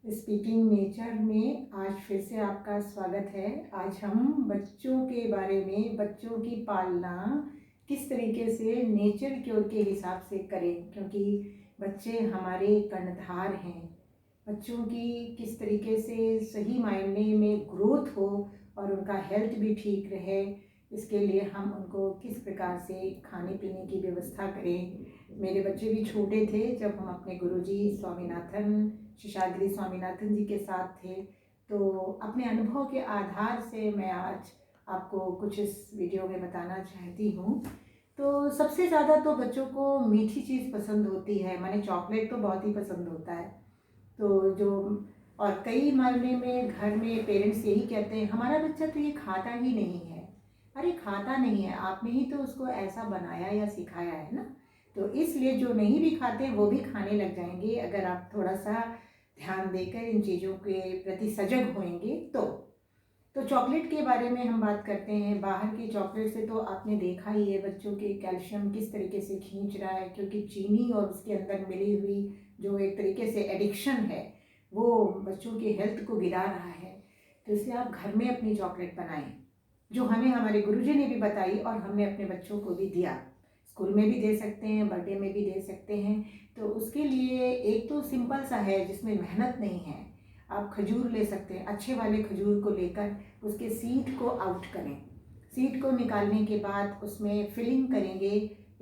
Speaking nature में आज फिर से आपका स्वागत है। आज हम बच्चों के बारे में, बच्चों की पालना किस तरीके से नेचर क्योर के हिसाब से करें, क्योंकि बच्चे हमारे कर्णधार हैं। बच्चों की किस तरीके से सही मायने में ग्रोथ हो और उनका हेल्थ भी ठीक रहे, इसके लिए हम उनको किस प्रकार से खाने पीने की व्यवस्था करें। मेरे बच्चे भी छोटे थे जब हम अपने गुरुजी स्वामीनाथन, शेषाद्री स्वामीनाथन जी के साथ थे, तो अपने अनुभव के आधार से मैं आज आपको कुछ इस वीडियो में बताना चाहती हूँ। तो सबसे ज़्यादा तो बच्चों को मीठी चीज़ पसंद होती है, माने चॉकलेट तो बहुत ही पसंद होता है। तो जो और कई मायने में घर में पेरेंट्स यही कहते हैं, हमारा बच्चा तो ये खाता ही नहीं है। अरे खाता नहीं है, आपने ही तो उसको ऐसा बनाया या सिखाया है ना। तो इसलिए जो नहीं भी खाते वो भी खाने लग जाएंगे अगर आप थोड़ा सा ध्यान देकर इन चीज़ों के प्रति सजग होंगे तो चॉकलेट के बारे में हम बात करते हैं। बाहर की चॉकलेट से तो आपने देखा ही है बच्चों के कैल्शियम किस तरीके से खींच रहा है, क्योंकि चीनी और उसके अंदर मिली हुई जो एक तरीके से एडिक्शन है वो बच्चों की हेल्थ को गिरा रहा है। तो इसलिए आप घर में अपनी चॉकलेट बनाएं, जो हमें हमारे गुरुजी ने भी बताई और हमने अपने बच्चों को भी दिया। स्कूल में भी दे सकते हैं, बर्थडे में भी दे सकते हैं। तो उसके लिए एक तो सिंपल सा है जिसमें मेहनत नहीं है। आप खजूर ले सकते हैं, अच्छे वाले खजूर को लेकर उसके सीड को आउट करें। सीड को निकालने के बाद उसमें फिलिंग करेंगे।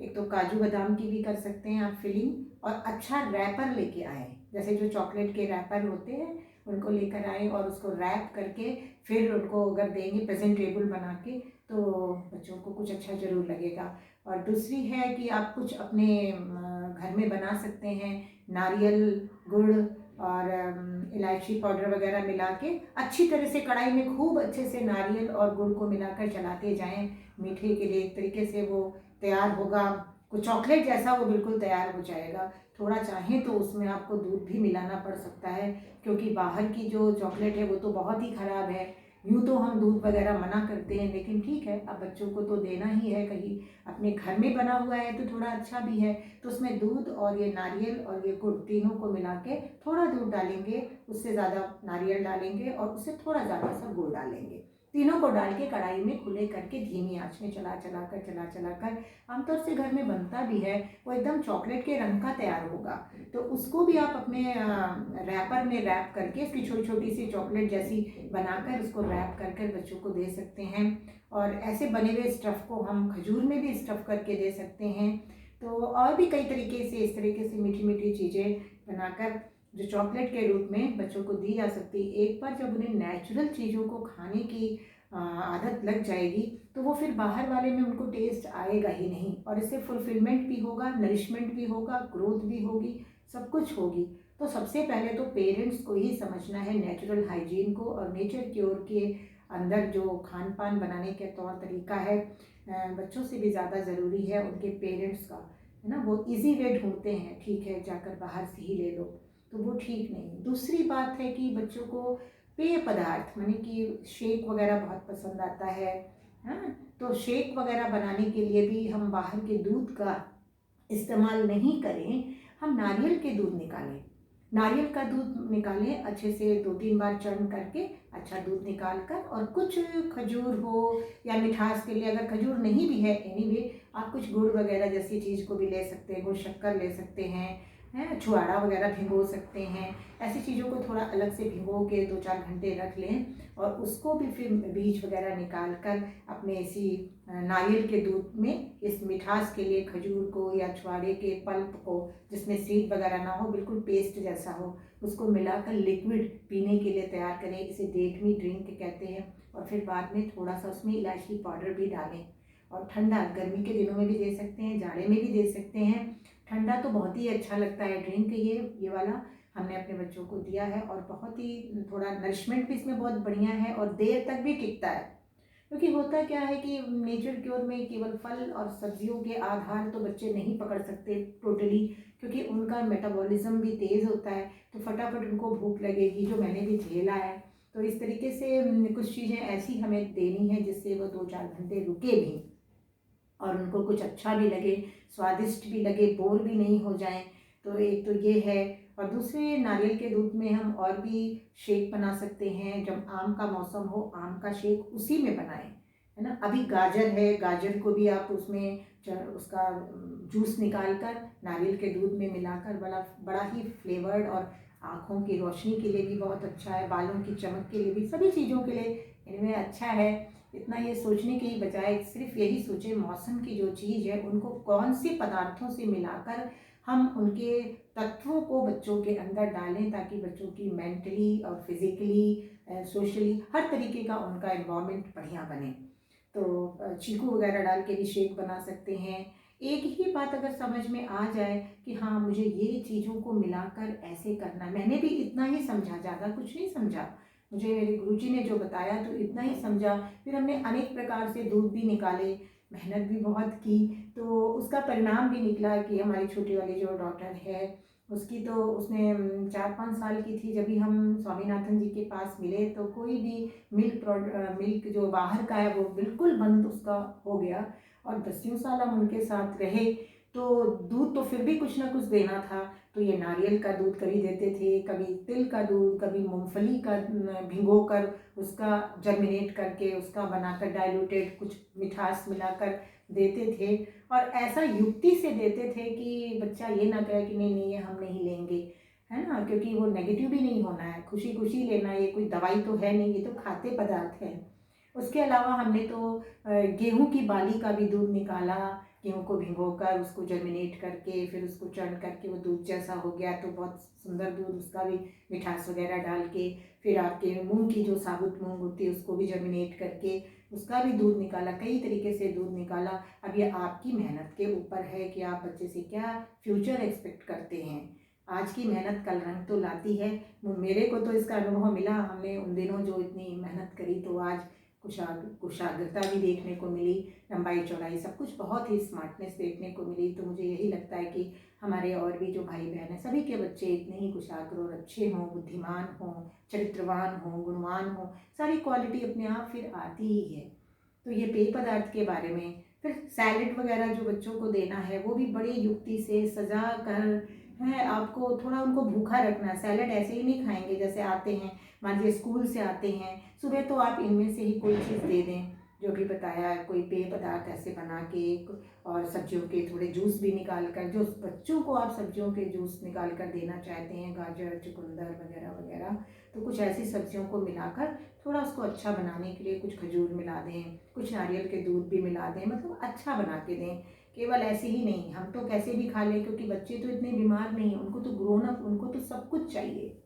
एक तो काजू बादाम की भी कर सकते हैं आप फिलिंग, और अच्छा रैपर लेके आए, जैसे जो चॉकलेट के रैपर होते हैं उनको लेकर आए और उसको रैप करके फिर उनको अगर देंगे प्रेजेंटेबल बना के, तो बच्चों को कुछ अच्छा ज़रूर लगेगा। और दूसरी है कि आप कुछ अपने घर में बना सकते हैं, नारियल, गुड़ और इलायची पाउडर वगैरह मिला के अच्छी तरह से कढ़ाई में खूब अच्छे से नारियल और गुड़ को मिलाकर चलाते जाएं। मीठे के लिए एक तरीके से वो तैयार होगा, कुछ चॉकलेट जैसा वो बिल्कुल तैयार हो जाएगा। थोड़ा चाहें तो उसमें आपको दूध भी मिलाना पड़ सकता है, क्योंकि बाहर की जो चॉकलेट है वो तो बहुत ही ख़राब है। यूँ तो हम दूध वगैरह मना करते हैं, लेकिन ठीक है, अब बच्चों को तो देना ही है। कहीं अपने घर में बना हुआ है तो थोड़ा अच्छा भी है। तो उसमें दूध और ये नारियल और ये गुड़ तीनों को मिला के थोड़ा दूध डालेंगे, उससे ज़्यादा नारियल डालेंगे और उससे थोड़ा ज़्यादा सा गुड़ डालेंगे। तीनों को डाल के कढ़ाई में खुले करके धीमी आंच में चला चला कर आमतौर से घर में बनता भी है, वो एकदम चॉकलेट के रंग का तैयार होगा। तो उसको भी आप अपने रैपर में रैप करके उसकी छोटी छोटी सी चॉकलेट जैसी बनाकर उसको रैप कर कर बच्चों को दे सकते हैं। और ऐसे बने हुए स्टफ़ को हम खजूर में भी स्टफ़ करके दे सकते हैं। तो और भी कई तरीके से इस तरीके से मीठी मीठी चीज़ें बनाकर जो चॉकलेट के रूप में बच्चों को दी जा सकती है। एक बार जब उन्हें नेचुरल चीज़ों को खाने की आदत लग जाएगी तो वो फिर बाहर वाले में उनको टेस्ट आएगा ही नहीं, और इससे फुलफिलमेंट भी होगा, नरिशमेंट भी होगा, ग्रोथ भी होगी, सब कुछ होगी। तो सबसे पहले तो पेरेंट्स को ही समझना है नेचुरल हाइजीन को, और नेचर क्योर के अंदर जो खान पान बनाने के तौर तरीका है बच्चों से भी ज़्यादा ज़रूरी है उनके पेरेंट्स का, है ना। वो इजी वे ढूंढते हैं, ठीक है जाकर बाहर से ही ले लो, तो वो ठीक नहीं। दूसरी बात है कि बच्चों को पेय पदार्थ माने कि शेक वगैरह बहुत पसंद आता है, हाँ। तो शेक वगैरह बनाने के लिए भी हम बाहर के दूध का इस्तेमाल नहीं करें, हम नारियल के दूध निकालें। नारियल का दूध निकालें अच्छे से, 2-3 बार चर्न करके अच्छा दूध निकाल कर, और कुछ खजूर हो या मिठास के लिए अगर खजूर नहीं भी है एनीवे आप कुछ गुड़ वगैरह जैसी चीज़ को भी ले सकते हैं, गुड़ शक्कर ले सकते हैं, छुआड़ा वगैरह भिगो सकते हैं। ऐसी चीज़ों को थोड़ा अलग से भिगो के 2-4 घंटे रख लें, और उसको भी फिर बीज वगैरह निकाल कर अपने इसी नारियल के दूध में इस मिठास के लिए खजूर को या छुआड़े के पल्प को, जिसमें सीड वगैरह ना हो, बिल्कुल पेस्ट जैसा हो, उसको मिलाकर लिक्विड पीने के लिए तैयार करें। इसे डेट मी ड्रिंक कहते हैं। और फिर बाद में थोड़ा सा उसमें इलायची पाउडर भी डालें। और ठंडा गर्मी के दिनों में भी दे सकते हैं, जाड़े में भी दे सकते हैं। ठंडा तो बहुत ही अच्छा लगता है ड्रिंक, ये वाला हमने अपने बच्चों को दिया है, और बहुत ही थोड़ा नरिशमेंट भी इसमें बहुत बढ़िया है और देर तक भी टिकता है। क्योंकि होता क्या है कि नेचर क्योर में केवल फल और सब्जियों के आधार तो बच्चे नहीं पकड़ सकते टोटली, क्योंकि उनका मेटाबॉलिज्म भी तेज़ होता है, तो फटाफट उनको भूख लगेगी, जो मैंने भी झेला है। तो इस तरीके से कुछ चीज़ें ऐसी हमें देनी है जिससे वो 2-4 घंटे रुके भी और उनको कुछ अच्छा भी लगे, स्वादिष्ट भी लगे, बोर भी नहीं हो जाएं। तो एक तो ये है। और दूसरे नारियल के दूध में हम और भी शेक बना सकते हैं। जब आम का मौसम हो आम का शेक उसी में बनाएं, है ना। अभी गाजर है, गाजर को भी आप उसमें उसका जूस निकाल कर नारियल के दूध में मिलाकर बड़ा बड़ा ही फ्लेवर्ड और आँखों की रोशनी के लिए भी बहुत अच्छा है, बालों की चमक के लिए भी, सभी चीज़ों के लिए इनमें अच्छा है। इतना ये सोचने के बजाय सिर्फ यही सोचें मौसम की जो चीज़ है उनको कौन से पदार्थों से मिलाकर हम उनके तत्वों को बच्चों के अंदर डालें, ताकि बच्चों की मेंटली और फिजिकली सोशली हर तरीके का उनका एनवायरनमेंट बढ़िया बने। तो चीकू वगैरह डाल के भी शेक बना सकते हैं। एक ही बात अगर समझ में आ जाए कि हाँ मुझे ये चीज़ों को मिलाकर ऐसे करना है, मैंने भी इतना ही समझा, ज़्यादा कुछ नहीं समझा, मुझे मेरे गुरुजी ने जो बताया तो इतना ही समझा। फिर हमने अनेक प्रकार से दूध भी निकाले, मेहनत भी बहुत की, तो उसका परिणाम भी निकला कि हमारी छोटी वाली जो डॉटर है उसकी तो उसने 4-5 साल की थी जब भी हम स्वामीनाथन जी के पास मिले, तो कोई भी मिल्क जो बाहर का है वो बिल्कुल बंद उसका हो गया। और 10 साल हम उनके साथ रहे, तो दूध तो फिर भी कुछ ना कुछ देना था। तो ये नारियल का दूध कभी देते थे, कभी तिल का दूध, कभी मूंगफली का भिगो कर उसका जर्मिनेट करके उसका बनाकर डाइल्यूटेड कुछ मिठास मिलाकर देते थे। और ऐसा युक्ति से देते थे कि बच्चा ये ना कहे कि नहीं नहीं ये हम नहीं लेंगे, है ना, क्योंकि वो नेगेटिव भी नहीं होना है, खुशी खुशी लेना, ये कोई दवाई तो है नहीं, ये तो खाद्य पदार्थ है। उसके अलावा हमने तो गेहूं की बाली का भी दूध निकाला, गेहूं को भिगोकर उसको जर्मिनेट करके फिर उसको चढ़ करके वो दूध जैसा हो गया, तो बहुत सुंदर दूध, उसका भी मिठास वगैरह डाल के, फिर आपके मूंग की जो साबुत मूंग होती है उसको भी जर्मिनेट करके उसका भी दूध निकाला, कई तरीके से दूध निकाला। अब ये आपकी मेहनत के ऊपर है कि आप बच्चे से क्या फ्यूचर एक्सपेक्ट करते हैं। आज की मेहनत कल रंग तो लाती है। मेरे को तो इसका अनुभव मिला, हमने उन दिनों जो इतनी मेहनत करी तो आज कुशाग्रता भी देखने को मिली, लंबाई चौड़ाई सब कुछ बहुत ही स्मार्टनेस देखने को मिली। तो मुझे यही लगता है कि हमारे और भी जो भाई बहन हैं सभी के बच्चे इतने ही कुशाग्र और अच्छे हों, बुद्धिमान हों, चरित्रवान हों, गुणवान हों, सारी क्वालिटी अपने आप फिर आती ही है। तो ये पेय पदार्थ के बारे में। फिर सैलेड वगैरह जो बच्चों को देना है वो भी बड़ी युक्ति से सजा कर है, आपको थोड़ा उनको भूखा रखना है। सैलेड ऐसे ही नहीं खाएंगे, जैसे आते हैं मान लीजिए स्कूल से आते हैं सुबह, तो आप इनमें से ही कोई चीज़ दे दें जो भी बताया, कोई पेय पदार्थ ऐसे बना के, और सब्जियों के थोड़े जूस भी निकाल कर, जो बच्चों को आप सब्जियों के जूस निकाल कर देना चाहते हैं, गाजर चुकंदर वगैरह वगैरह, तो कुछ ऐसी सब्जियों को मिलाकर थोड़ा उसको अच्छा बनाने के लिए कुछ खजूर मिला दें, कुछ नारियल के दूध भी मिला दें, मतलब अच्छा बना के दें। केवल ऐसे ही नहीं, हम तो कैसे भी खा लें, क्योंकि बच्चे तो इतने बीमार नहीं, उनको तो ग्रोन अप, उनको तो सब कुछ चाहिए।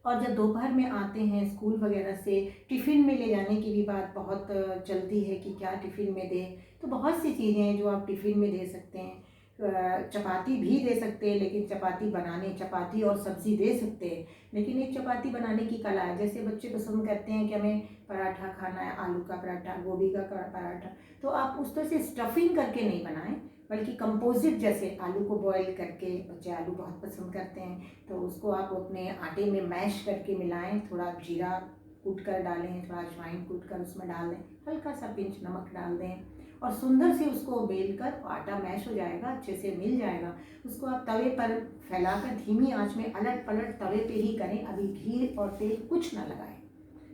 और जब दोपहर में आते हैं स्कूल वगैरह से, टिफ़िन में ले जाने की भी बात बहुत चलती है कि क्या टिफ़िन में दें। तो बहुत सी चीज़ें हैं जो आप टिफ़िन में दे सकते हैं। चपाती भी दे सकते हैं, लेकिन चपाती और सब्ज़ी दे सकते हैं, लेकिन एक चपाती बनाने की कला है। जैसे बच्चे पसंद करते हैं कि हमें पराठा खाना है, आलू का पराठा, गोभी का पराठा, तो आप उस तरह से स्टफिंग करके नहीं बनाएं, बल्कि कंपोजिट, जैसे आलू को बॉईल करके, बच्चे आलू बहुत पसंद करते हैं, तो उसको आप अपने आटे में मैश करके मिलाएं, थोड़ा जीरा कूट कर डालें, थोड़ा अजवाइन कूट कर उसमें डाल दें, हल्का सा पिंच नमक डाल दें, और सुंदर से उसको बेल कर, आटा मैश हो जाएगा, अच्छे से मिल जाएगा, उसको आप तवे पर फैलाकर धीमी आंच में अलट पलट तवे पे ही करें, अभी घी और तेल कुछ ना लगाएं।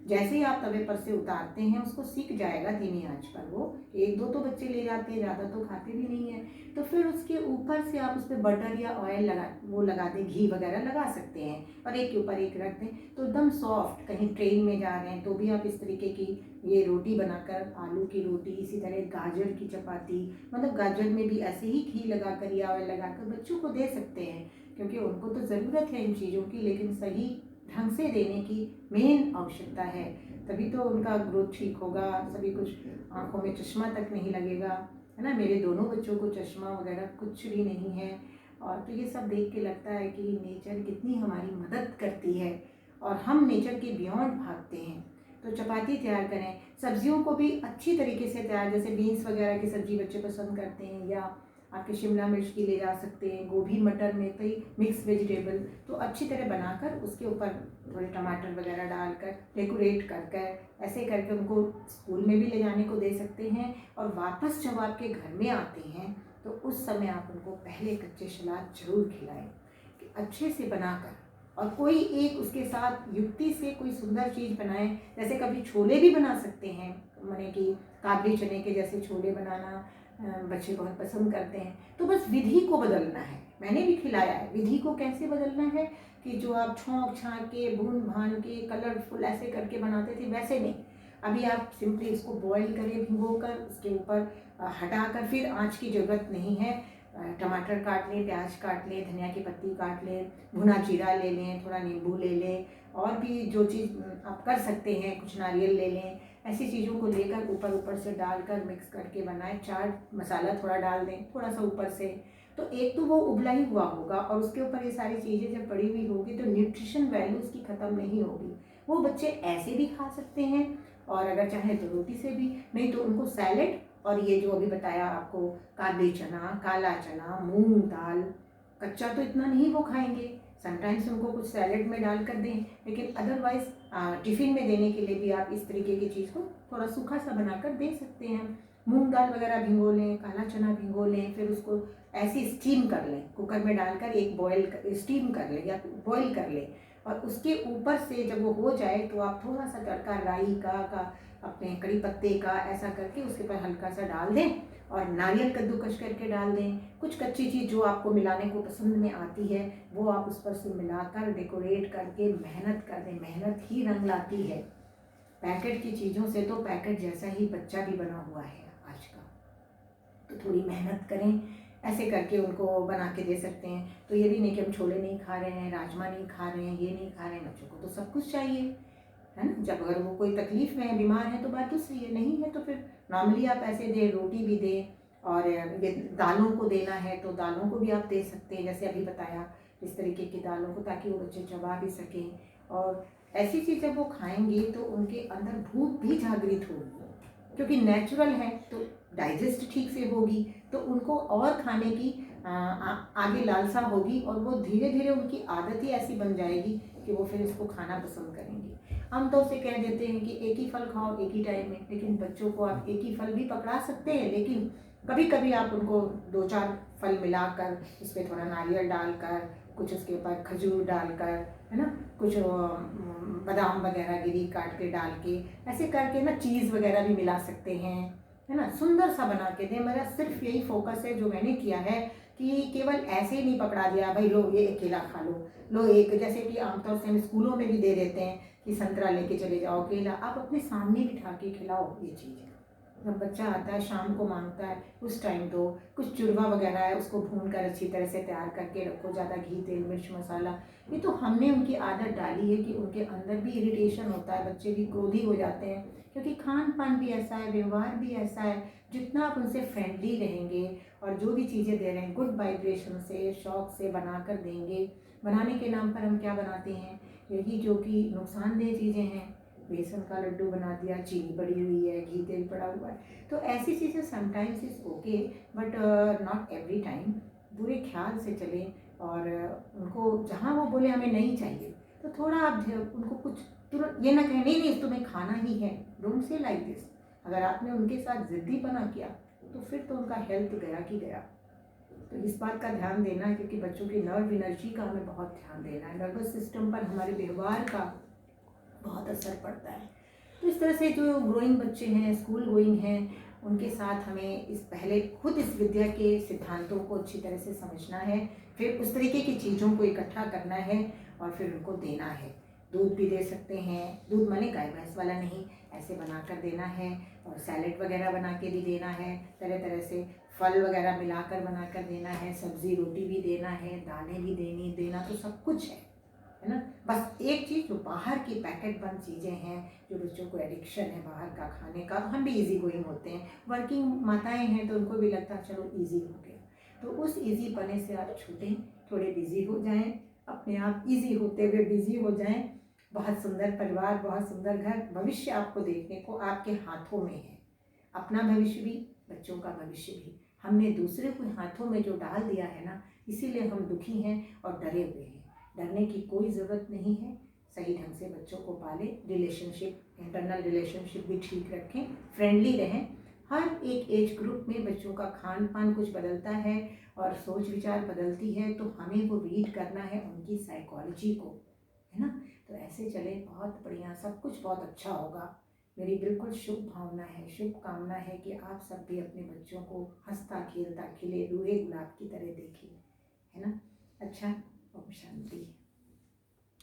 जैसे ही आप तवे पर से उतारते हैं उसको सीख जाएगा धीमी आंच पर। वो एक दो तो बच्चे ले जाते हैं, ज़्यादा तो खाते भी नहीं है। तो फिर उसके ऊपर से आप उस पर बटर या ऑयल लगा दें, घी वगैरह लगा सकते हैं, और एक के ऊपर एक रख दें, तो एकदम सॉफ्ट। कहीं ट्रेन में जा रहे हैं तो भी आप इस तरीके की ये रोटी बनाकर, आलू की रोटी, इसी तरह गाजर की चपाती, मतलब गाजर में भी ऐसे ही घी लगाकर या ऑयल लगाकर बच्चों को दे सकते हैं, क्योंकि उनको तो ज़रूरत है इन चीज़ों की, लेकिन सही ढंग से देने की मेन आवश्यकता है, तभी तो उनका ग्रोथ ठीक होगा, सभी कुछ। आंखों में चश्मा तक नहीं लगेगा, है ना। मेरे दोनों बच्चों को चश्मा वगैरह कुछ भी नहीं है। और तो ये सब देख के लगता है कि नेचर कितनी हमारी मदद करती है, और हम नेचर के बियॉन्ड भागते हैं। तो चपाती तैयार करें, सब्जियों को भी अच्छी तरीके से तैयार, जैसे बीन्स वगैरह की सब्जी बच्चे पसंद करते हैं, या आपके शिमला मिर्च की ले जा सकते हैं, गोभी मटर में कई मिक्स वेजिटेबल, तो अच्छी तरह बनाकर उसके ऊपर थोड़े टमाटर वगैरह डालकर डेकोरेट कर कर, ऐसे करके उनको स्कूल में भी ले जाने को दे सकते हैं। और वापस जब आपके घर में आते हैं तो उस समय आप उनको पहले कच्चे सलाद जरूर खिलाएं, कि अच्छे से बनाकर, और कोई एक उसके साथ युक्ति से कोई सुंदर चीज़ बनाएं। जैसे कभी छोले भी बना सकते हैं, माने कि काबली चने के जैसे छोले बनाना बच्चे बहुत पसंद करते हैं। तो बस विधि को बदलना है। मैंने भी खिलाया है। विधि को कैसे बदलना है कि जो आप छौंक छाँक के भून भान के कलरफुल ऐसे करके बनाते थे वैसे नहीं। अभी आप सिंपली इसको बॉईल करें भिगोकर, उसके ऊपर हटाकर, फिर आँच की ज़रूरत नहीं है। टमाटर काट लें, प्याज काट लें, धनिया की पत्ती काट लें, भुना जीरा ले लें, थोड़ा नींबू ले लें, और भी जो चीज़ आप कर सकते हैं, कुछ नारियल ले लें। ऐसी चीज़ों को लेकर ऊपर से डालकर मिक्स करके बनाएं। चाट मसाला थोड़ा डाल दें, थोड़ा सा ऊपर से, तो एक तो वो उबला ही हुआ होगा, और उसके ऊपर ये सारी चीज़ें जब पड़ी हुई होगी तो न्यूट्रिशन वैल्यू उसकी ख़त्म नहीं होगी। वो बच्चे ऐसे भी खा सकते हैं, और अगर चाहें तो रोटी से भी, नहीं तो उनको सैलेड और ये जो अभी बताया आपको, काबली चना, काला चना, मूंग दाल, कच्चा तो इतना नहीं वो खाएंगे। समटाइम्स उनको कुछ सैलेड में डाल कर दें, लेकिन अदरवाइज टिफ़िन में देने के लिए भी आप इस तरीके की चीज़ को थोड़ा सूखा सा बनाकर दे सकते हैं। मूंग दाल वगैरह भिगो लें, काला चना भिगो लें, फिर उसको ऐसे स्टीम कर लें, कुकर में डालकर एक स्टीम कर लें या बॉईल कर लें, और उसके ऊपर से जब वो हो जाए तो आप थोड़ा सा तड़का राई का अपने कड़ी पत्ते का ऐसा करके उसके ऊपर हल्का सा डाल दें, और नारियल कद्दूकस करके डाल दें। कुछ कच्ची चीज़ जो आपको मिलाने को पसंद में आती है वो आप उस पर से मिलाकर डेकोरेट करके मेहनत कर दें। मेहनत ही रंग लाती है। पैकेट की चीज़ों से तो पैकेट जैसा ही बच्चा भी बना हुआ है आज का। तो थोड़ी मेहनत करें, ऐसे करके उनको बना के दे सकते हैं। तो ये भी नहीं कि हम छोले नहीं खा रहे हैं, राजमा नहीं खा रहे हैं, ये नहीं खा रहे हैं। बच्चों को तो सब कुछ चाहिए, है ना। जब अगर वो कोई तकलीफ में है, बीमार है, तो बात दूसरी है। नहीं है तो फिर नॉर्मली आप ऐसे दें, रोटी भी दें, और ये दालों को देना है तो दालों को भी आप दे सकते हैं, जैसे अभी बताया इस तरीके की दालों को, ताकि वो बच्चे चबा भी सकें। और ऐसी चीज़ जब वो खाएंगे तो उनके अंदर भूख भी जागृत होगी, क्योंकि नेचुरल है तो डाइजेस्ट ठीक से होगी, तो उनको और खाने की आगे लालसा होगी, और वो धीरे धीरे उनकी आदत ही ऐसी बन जाएगी कि वो फिर इसको खाना पसंद करेंगे। हम तो उसे कह देते हैं कि एक ही फल खाओ एक ही टाइम में, लेकिन बच्चों को आप एक ही फल भी पकड़ा सकते हैं, लेकिन कभी कभी आप उनको 2-4 फल मिलाकर, उस पर थोड़ा नारियल डालकर, कुछ उसके ऊपर खजूर डालकर, है ना, कुछ बादाम वगैरह गिरी काट के डाल के, ऐसे करके ना चीज़ वगैरह भी मिला सकते हैं, है ना, सुंदर सा बना के दें। मेरा सिर्फ यही फोकस है जो मैंने किया है, कि केवल ऐसे ही नहीं पकड़ा दिया भाई लो ये केला खा लो एक, जैसे कि आमतौर से हम स्कूलों में भी दे देते हैं कि संतरा लेके चले जाओ, केला आप अपने सामने बिठा के खिलाओ। ये चीज़ जब बच्चा आता है शाम को मांगता है उस टाइम दो। कुछ चूरमा वगैरह है उसको भून कर अच्छी तरह से तैयार करके रखो, ज़्यादा घी तेल मिर्च मसाला। ये तो हमने उनकी आदत डाली है कि उनके अंदर भी इरिटेशन होता है, बच्चे भी क्रोधी हो जाते हैं, क्योंकि खान पान भी ऐसा है, व्यवहार भी ऐसा है। जितना आप उनसे फ्रेंडली रहेंगे और जो भी चीज़ें दे रहे हैं गुड वाइब्रेशन से, शौक से बना कर देंगे। बनाने के नाम पर हम क्या बनाते हैं, यही जो कि नुकसानदेह चीज़ें हैं। बेसन का लड्डू बना दिया, चीनी पड़ी हुई है, घी तेल पड़ा हुआ है, तो ऐसी चीज़ें sometimes is okay, but not every time. बुरे ख्याल से चलें, और उनको जहाँ वो बोले हमें नहीं चाहिए तो थोड़ा आप उनको कुछ तुरंत ये ना कहें नहीं नहीं तुम्हें खाना ही है। Don't say like this. अगर आपने उनके साथ ज़िद्दीपना किया तो फिर तो उनका हेल्थ गया कि गया। तो इस बात का ध्यान देना है, क्योंकि बच्चों की नर्व एनर्जी का हमें बहुत ध्यान देना है। नर्वस सिस्टम पर हमारे व्यवहार का बहुत असर पड़ता है। तो इस तरह से जो ग्रोइंग बच्चे हैं, स्कूल गोइंग हैं, उनके साथ हमें इस पहले खुद इस विद्या के सिद्धांतों को अच्छी तरह से समझना है, फिर उस तरीके की चीज़ों को इकट्ठा करना है और फिर उनको देना है। दूध भी दे सकते हैं, दूध माने गाय भैंस वाला नहीं, ऐसे बना कर देना है, और सैलेड वगैरह बना के भी देना है, तरह तरह से फल वगैरह मिलाकर बना कर देना है, सब्जी रोटी भी देना है, दालें भी देना तो सब कुछ है ना। बस एक चीज़ जो बाहर की पैकेट बंद चीज़ें हैं, जो बच्चों को एडिक्शन है बाहर का खाने का, हम भी इजी गोइंग होते हैं, वर्किंग माताएं हैं तो उनको भी लगता है चलो इजी हो गया, तो उस इजी पने से आप छूटें, थोड़े बिजी हो जाएं, अपने आप इजी होते हुए बिजी हो जाएं। बहुत सुंदर परिवार, बहुत सुंदर घर, भविष्य आपको देखने को आपके हाथों में है। अपना भविष्य भी, बच्चों का भविष्य भी हमने दूसरे के हाथों में जो डाल दिया है ना, इसीलिए हम दुखी हैं और डरे हुए हैं। डरने की कोई ज़रूरत नहीं है। सही ढंग से बच्चों को पालें, रिलेशनशिप, इंटरनल रिलेशनशिप भी ठीक रखें, फ्रेंडली रहें, हर एक एज ग्रुप में बच्चों का खान पान कुछ बदलता है और सोच विचार बदलती है, तो हमें वो रीड करना है उनकी साइकोलॉजी को, है ना। तो ऐसे चले, बहुत बढ़िया, सब कुछ बहुत अच्छा होगा। मेरी बिल्कुल शुभ भावना है, शुभ कामना है कि आप सब भी अपने बच्चों को हंसता खेलता खिले रूहे गुलाब की तरह देखें, है ना। अच्छा,